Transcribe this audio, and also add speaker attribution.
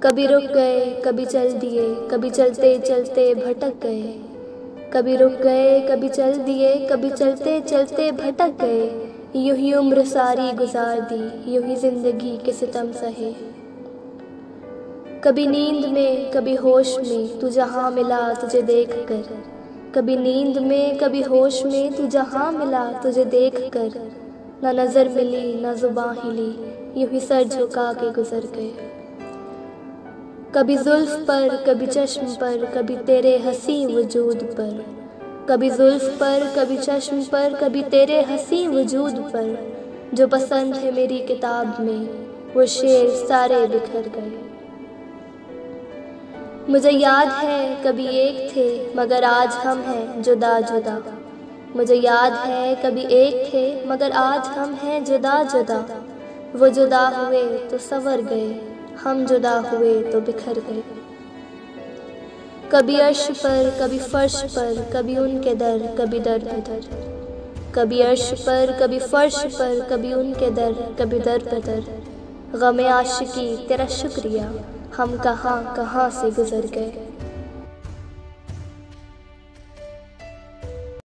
Speaker 1: कभी रुक गए, कभी चल दिए, कभी चलते चलते भटक गए। कभी रुक गए, कभी चल दिए, कभी चलते चलते भटक गए। यूं ही उम्र सारी गुजार दी, यूं ही जिंदगी के सितम सहे। कभी नींद में, कभी होश में, तू जहाँ मिला तुझे देख कर। कभी नींद में, कभी होश में, तू जहाँ मिला तुझे देख कर। ना नज़र मिली, ना जुबां हिली, यूं ही सर झुका के गुजर गए। कभी जुल्फ पर, कभी चश्म पर, कभी तेरे हंसी वजूद पर। कभी जुल्फ पर, कभी चश्म पर, कभी तेरे हंसी वजूद पर। जो पसंद है मेरी किताब में, वो शेर सारे बिखर गए। मुझे याद है कभी एक थे, मगर आज हम हैं जुदा जुदा। मुझे याद है कभी एक थे, मगर आज हम हैं जुदा जुदा। वो जुदा हुए तो संवर गए, हम जुदा हुए तो बिखर गए। कभी अर्श पर, कभी फर्श पर, कभी उनके दर, कभी दर पे दर। कभी अर्श पर, कभी फर्श पर, कभी उनके दर, कभी दर पे दर। गमे आशिकी तेरा शुक्रिया, हम कहाँ कहाँ से गुजर गए।